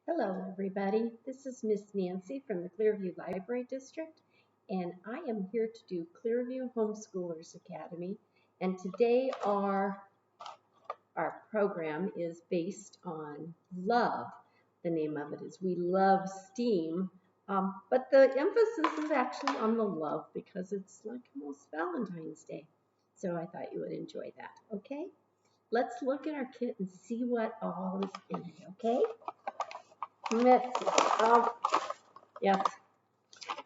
Hello, everybody. This is Miss Nancy from the Clearview Library District, and I am here to do Clearview Homeschoolers Academy. And today our program is based on love. The name of it is We Love STEAM, but the emphasis is actually on the love because it's like almost Valentine's Day. So I thought you would enjoy that, okay? Let's look at our kit and see what all is in it, okay? Let's see. Yes,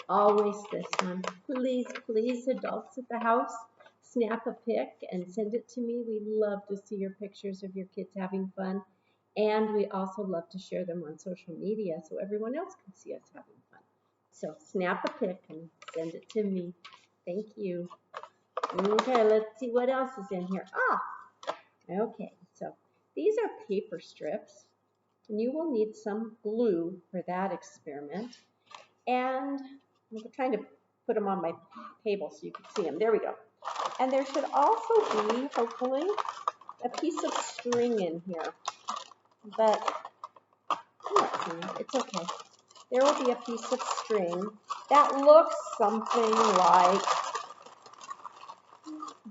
always this one. Please, adults at the house, snap a pic and send it to me. We love to see your pictures of your kids having fun. And we also love to share them on social media so everyone else can see us having fun. So snap a pic and send it to me. Thank you. Okay, let's see what else is in here. Okay, so these are paper strips. And you will need some glue for that experiment. And I'm trying to put them on my table so you can see them. There we go. And there should also be, hopefully, a piece of string in here. But it's okay. There will be a piece of string that looks something like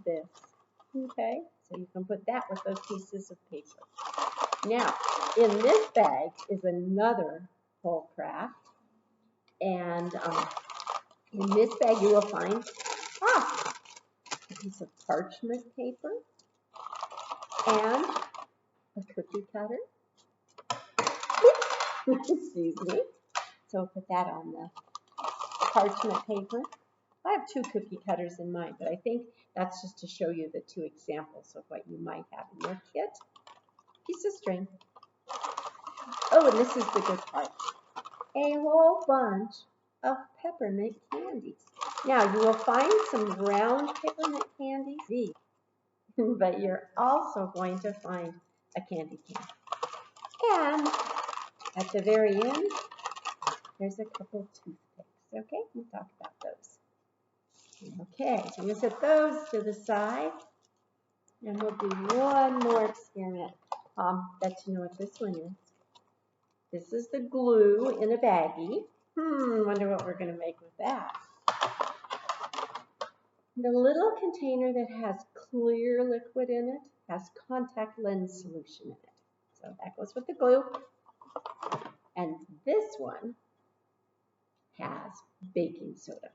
this. Okay? So you can put that with those pieces of paper. Now, in this bag is another whole craft. And in this bag you will find a piece of parchment paper and a cookie cutter. Excuse me. So I'll put that on the parchment paper. I have two cookie cutters in mine, but I think that's just to show you the two examples of what you might have in your kit. Piece of string. Oh, and this is the good part. A whole bunch of peppermint candies. Now, you will find some round peppermint candies, but you're also going to find a candy cane. And at the very end, there's a couple toothpicks. Okay, we'll talk about those. Okay, so we'll set those to the side, and we'll do one more experiment. Bet you know what this one is. This is the glue in a baggie. Wonder what we're going to make with that. The little container that has clear liquid in it has contact lens solution in it. So that goes with the glue. And this one has baking soda.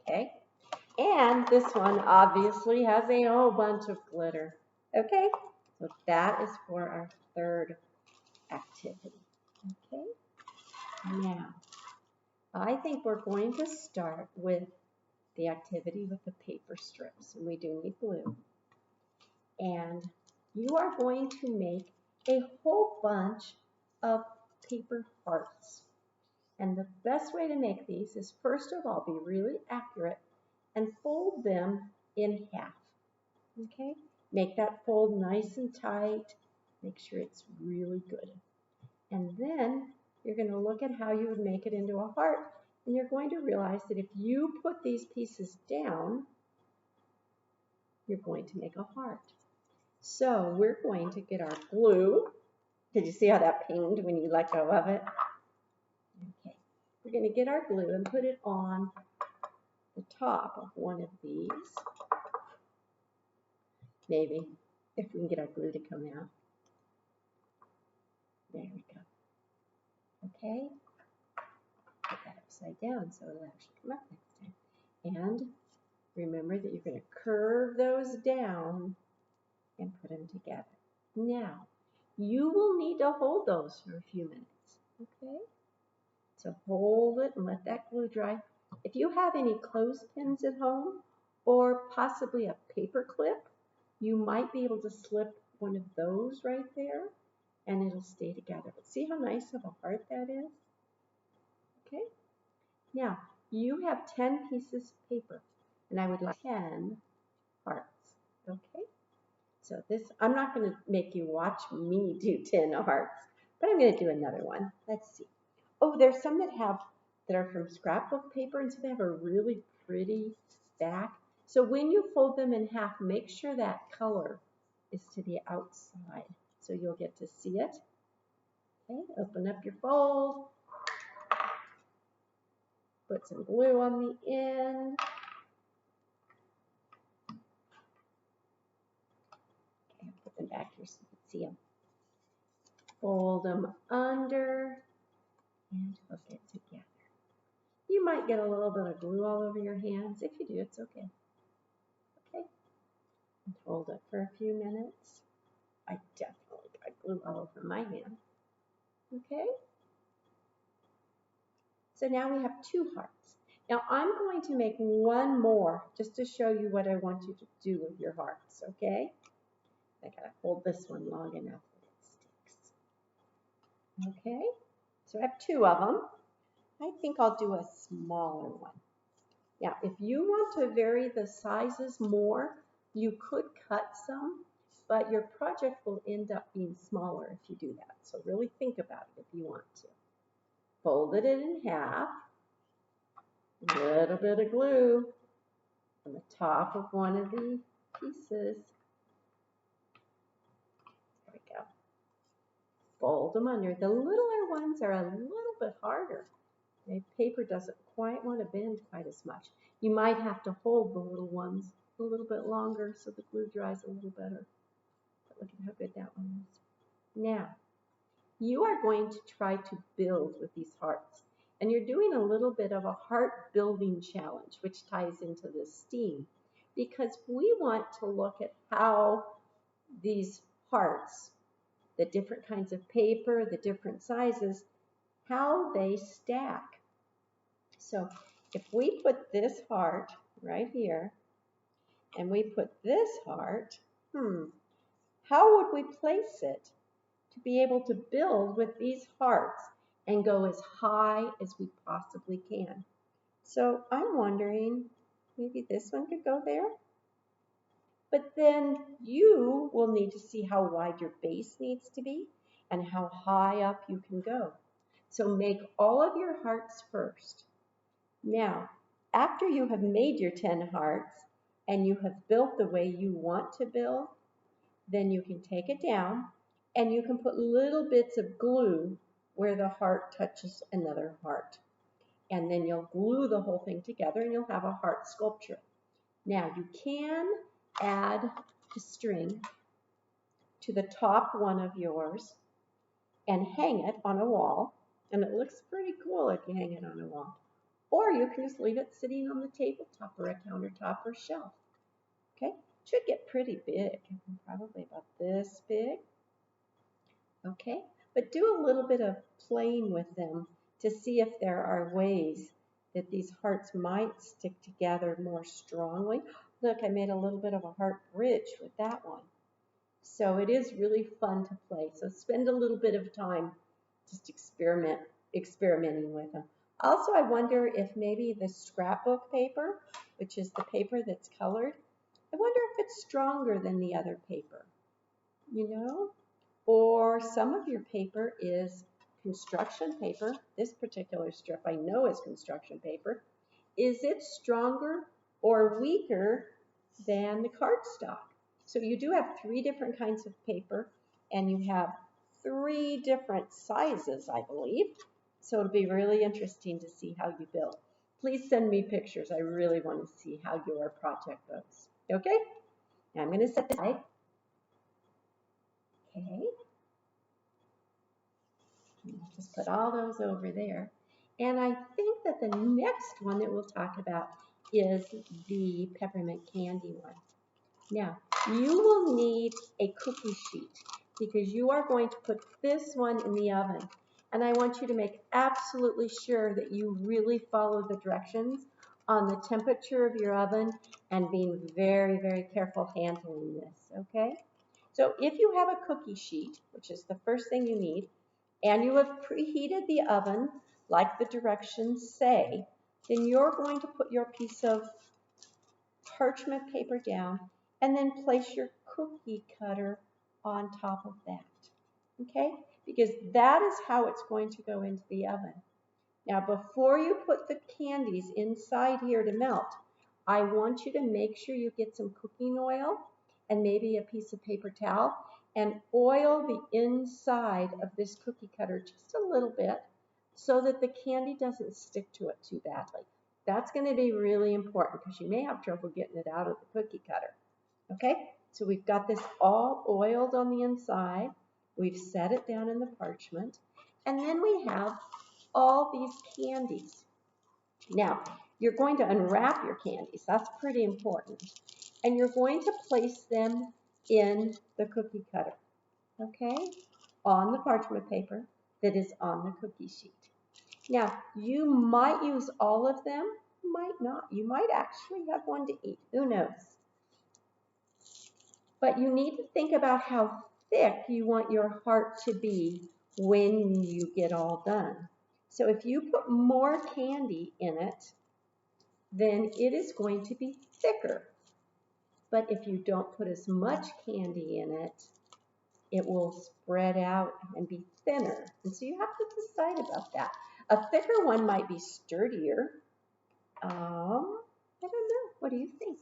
Okay? And this one obviously has a whole bunch of glitter. Okay? So that is for our third activity. Okay? Now, I think we're going to start with the activity with the paper strips. And we do need glue. And you are going to make a whole bunch of paper hearts. And the best way to make these is, first of all, be really accurate and fold them in half. Okay? Make that fold nice and tight. Make sure it's really good. And then you're going to look at how you would make it into a heart. And you're going to realize that if you put these pieces down, you're going to make a heart. So we're going to get our glue. Did you see how that pinged when you let go of it? Okay. We're going to get our glue and put it on the top of one of these. Maybe, if we can get our glue to come out. There we go. Okay. Put that upside down so it'll actually come up next time. And remember that you're going to curve those down and put them together. Now, you will need to hold those for a few minutes. Okay? So hold it and let that glue dry. If you have any clothespins at home or possibly a paper clip, you might be able to slip one of those right there and it'll stay together. But see how nice of a heart that is? Okay? Now, you have 10 pieces of paper and I would like 10 hearts. Okay? So this, I'm not going to make you watch me do 10 hearts, but I'm going to do another one. Let's see. Oh, there's some that are from scrapbook paper, and so they have a really pretty back. So when you fold them in half, make sure that color is to the outside, so you'll get to see it. Okay, open up your fold. Put some glue on the end. Okay, put them back here so you can see them. Fold them under and hook it together. You might get a little bit of glue all over your hands. If you do, it's okay. Okay, and hold it for a few minutes. I definitely got glue all over my hand. Okay, so now we have 2 hearts. Now I'm going to make one more just to show you what I want you to do with your hearts, okay? I gotta hold this one long enough that it sticks. Okay, so I have 2 of them. I think I'll do a smaller one. Now, if you want to vary the sizes more, you could cut some, but your project will end up being smaller if you do that. So really think about it if you want to. Fold it in half. A little bit of glue on the top of one of the pieces. There we go. Fold them under. The littler ones are a little bit harder. The paper doesn't quite want to bend quite as much. You might have to hold the little ones a little bit longer so the glue dries a little better. But look at how good that one is. Now, you are going to try to build with these hearts. And you're doing a little bit of a heart building challenge, which ties into this theme, because we want to look at how these hearts, the different kinds of paper, the different sizes, how they stack. So if we put this heart right here, and we put this heart, how would we place it to be able to build with these hearts and go as high as we possibly can? So I'm wondering, maybe this one could go there? But then you will need to see how wide your base needs to be and how high up you can go. So make all of your hearts first. Now, after you have made your 10 hearts and you have built the way you want to build, then you can take it down and you can put little bits of glue where the heart touches another heart. And then you'll glue the whole thing together and you'll have a heart sculpture. Now, you can add a string to the top one of yours and hang it on a wall. And it looks pretty cool if you hang it on a wall. Or you can just leave it sitting on the tabletop or a countertop or shelf. Okay, it should get pretty big, probably about this big. Okay, but do a little bit of playing with them to see if there are ways that these hearts might stick together more strongly. Look, I made a little bit of a heart bridge with that one. So it is really fun to play. So spend a little bit of time just experimenting with them. Also, I wonder if maybe the scrapbook paper, which is the paper that's colored, I wonder if it's stronger than the other paper, you know? Or some of your paper is construction paper. This particular strip I know is construction paper. Is it stronger or weaker than the cardstock? So you do have 3 different kinds of paper, and you have 3 different sizes, I believe. So it'll be really interesting to see how you build. Please send me pictures. I really want to see how your project goes. Okay? Now I'm going to set this aside. Okay. Just put all those over there. And I think that the next one that we'll talk about is the Peppermint Candy one. Now, you will need a cookie sheet because you are going to put this one in the oven. And I want you to make absolutely sure that you really follow the directions on the temperature of your oven and being very, very careful handling this, okay? So if you have a cookie sheet, which is the first thing you need, and you have preheated the oven like the directions say, then you're going to put your piece of parchment paper down and then place your cookie cutter on top of that, okay? Because that is how it's going to go into the oven. Now, before you put the candies inside here to melt, I want you to make sure you get some cooking oil and maybe a piece of paper towel and oil the inside of this cookie cutter just a little bit so that the candy doesn't stick to it too badly. That's going to be really important because you may have trouble getting it out of the cookie cutter. Okay, so we've got this all oiled on the inside. We've set it down in the parchment. And then we have all these candies. Now, you're going to unwrap your candies. That's pretty important. And you're going to place them in the cookie cutter, okay, on the parchment paper that is on the cookie sheet. Now, you might use all of them, might not. You might actually have one to eat. Who knows? But you need to think about how thick you want your heart to be when you get all done. So if you put more candy in it, then it is going to be thicker. But if you don't put as much candy in it, it will spread out and be thinner. And so you have to decide about that. A thicker one might be sturdier. I don't know. What do you think?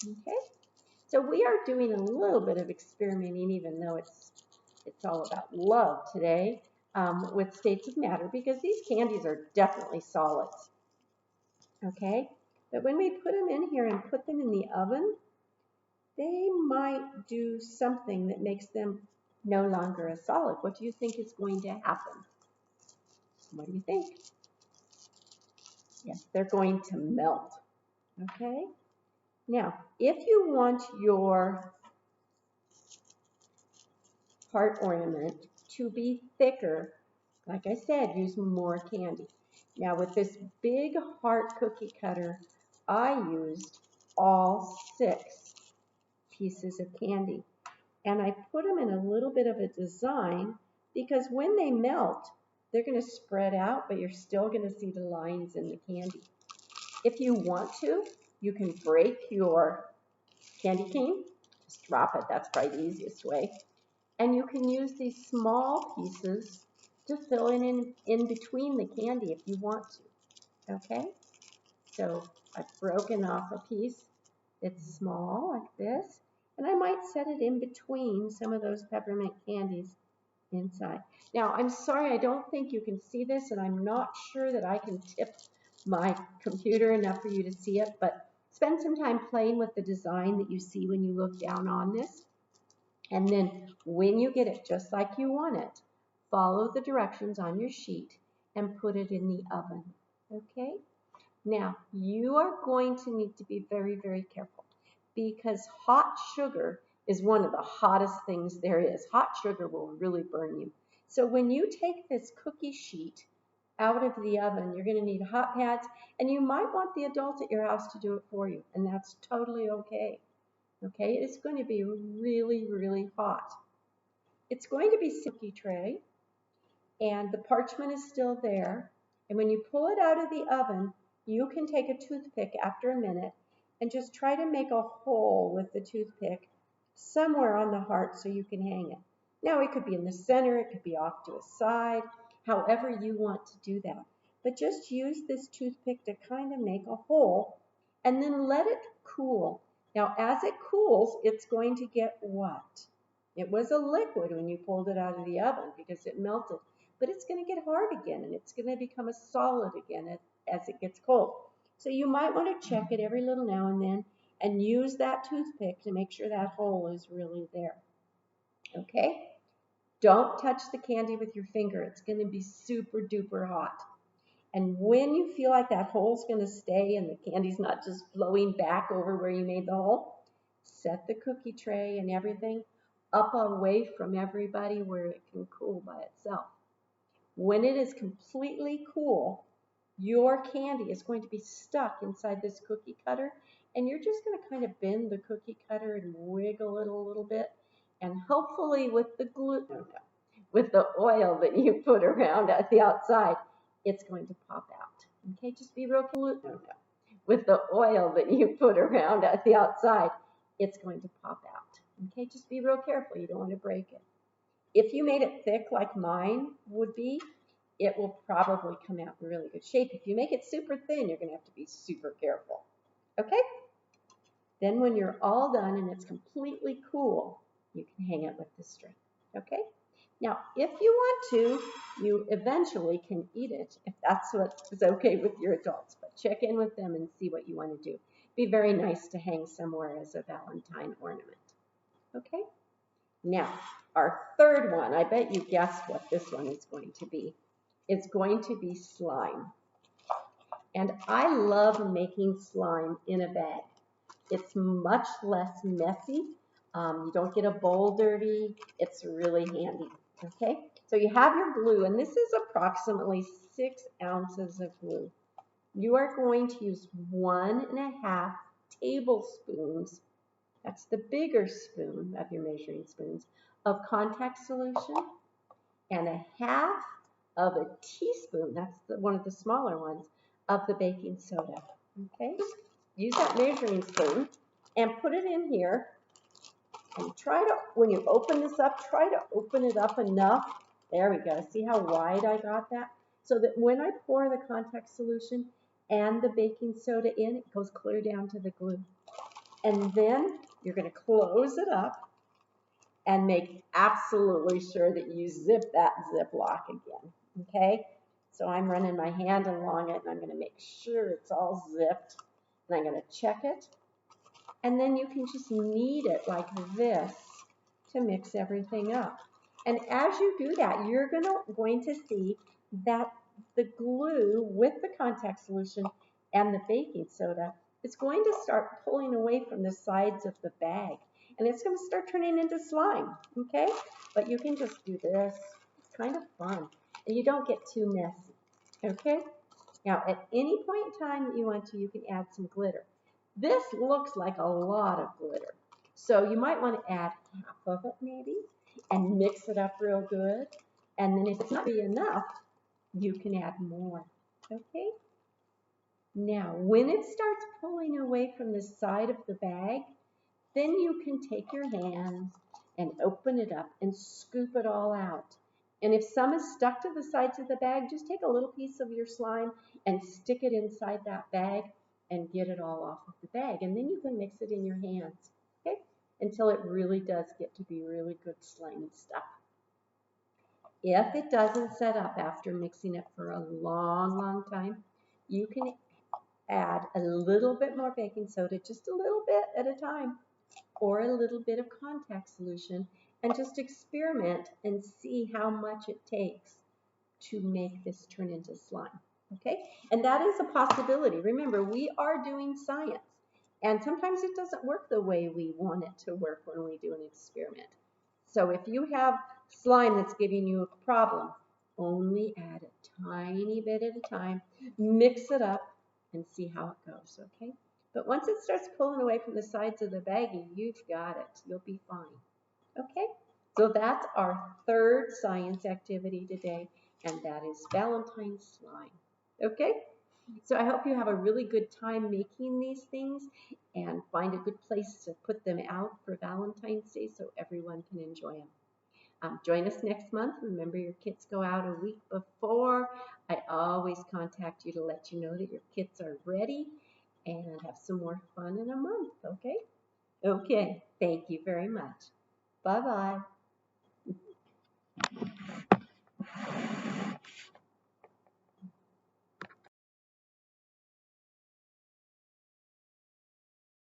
Okay. So we are doing a little bit of experimenting, even though it's all about love today, with states of matter, because these candies are definitely solids. Okay. But when we put them in here and put them in the oven, they might do something that makes them no longer a solid. What do you think is going to happen? What do you think? Yes, they're going to melt. Okay? Now, if you want your heart ornament to be thicker, like I said, use more candy. Now, with this big heart cookie cutter, I used all 6 pieces of candy. And I put them in a little bit of a design because when they melt, they're going to spread out, but you're still going to see the lines in the candy. If you want to, you can break your candy cane. Just drop it. That's probably the easiest way. And you can use these small pieces to fill in between the candy if you want to. Okay? So I've broken off a piece. It's small like this. And I might set it in between some of those peppermint candies inside. Now, I'm sorry, I don't think you can see this, and I'm not sure that I can tip my computer enough for you to see it, but spend some time playing with the design that you see when you look down on this. And then when you get it just like you want it, follow the directions on your sheet and put it in the oven. Okay? Now, you are going to need to be very, very careful because hot sugar is one of the hottest things there is. Hot sugar will really burn you. So when you take this cookie sheet out of the oven, you're going to need hot pads, and you might want the adult at your house to do it for you, and that's totally okay. Okay, it's going to be really, really hot. It's going to be a cookie tray, and the parchment is still there, and when you pull it out of the oven, you can take a toothpick after a minute and just try to make a hole with the toothpick somewhere on the heart so you can hang it. Now, it could be in the center, it could be off to a side, however you want to do that. But just use this toothpick to kind of make a hole and then let it cool. Now, as it cools, it's going to get what? It was a liquid when you pulled it out of the oven because it melted. But it's going to get hard again, and it's going to become a solid again as it gets cold. So you might want to check it every little now and then and use that toothpick to make sure that hole is really there. Okay? Don't touch the candy with your finger. It's going to be super duper hot. And when you feel like that hole's going to stay and the candy's not just flowing back over where you made the hole, set the cookie tray and everything up away from everybody where it can cool by itself. When it is completely cool, your candy is going to be stuck inside this cookie cutter, and you're just going to kind of bend the cookie cutter and wiggle it a little bit, and hopefully with the with the oil that you put around at the outside, it's going to pop out. Okay, just be real careful. With the oil that you put around at the outside, it's going to pop out. Okay, just be real careful. You don't want to break it. If you made it thick like mine would be, it will probably come out in really good shape. If you make it super thin, you're going to have to be super careful. Okay? Then when you're all done and it's completely cool, you can hang it with the string. Okay? Now, if you want to, you eventually can eat it if that's what is okay with your adults. But check in with them and see what you want to do. Be very nice to hang somewhere as a Valentine ornament. Okay? Now, our third one, I bet you guessed what this one is going to be. It's going to be slime. And I love making slime in a bag. It's much less messy. You don't get a bowl dirty. It's really handy. Okay, so you have your glue, and this is approximately 6 ounces of glue. You are going to use 1.5 tablespoons, that's the bigger spoon of your measuring spoons, of contact solution, and 1/2 of a teaspoon, that's one of the smaller ones, of the baking soda. Okay, use that measuring spoon and put it in here. And try to, when you open this up, try to open it up enough. There we go. See how wide I got that? So that when I pour the contact solution and the baking soda in, it goes clear down to the glue. And then you're going to close it up and make absolutely sure that you zip that Ziploc again. Okay? So I'm running my hand along it, and I'm going to make sure it's all zipped. And I'm going to check it. And then you can just knead it like this to mix everything up. And as you do that, you're going to see that the glue with the contact solution and the baking soda is going to start pulling away from the sides of the bag. And it's going to start turning into slime, okay? But you can just do this. It's kind of fun. And you don't get too messy, okay? Now, at any point in time that you want to, you can add some glitter. This looks like a lot of glitter. So you might want to add 1/2 of it maybe and mix it up real good. And then if it's not really enough, you can add more. Okay? Now, when it starts pulling away from the side of the bag, then you can take your hands and open it up and scoop it all out. And if some is stuck to the sides of the bag, just take a little piece of your slime and stick it inside that bag and get it all off of the bag. And then you can mix it in your hands, okay? Until it really does get to be really good slimy stuff. If it doesn't set up after mixing it for a long, long time, you can add a little bit more baking soda, just a little bit at a time, or a little bit of contact solution, and just experiment and see how much it takes to make this turn into slime. Okay, and that is a possibility. Remember, we are doing science, and sometimes it doesn't work the way we want it to work when we do an experiment. So if you have slime that's giving you a problem, only add a tiny bit at a time, mix it up, and see how it goes, okay? But once it starts pulling away from the sides of the baggie, you've got it. You'll be fine, okay? So that's our third science activity today, and that is Valentine Slime. Okay, so I hope you have a really good time making these things and find a good place to put them out for Valentine's Day so everyone can enjoy them. Join us next month. Remember, your kits go out a week before. I always contact you to let you know that your kits are ready and have some more fun in a month, okay? Okay, thank you very much. Bye-bye.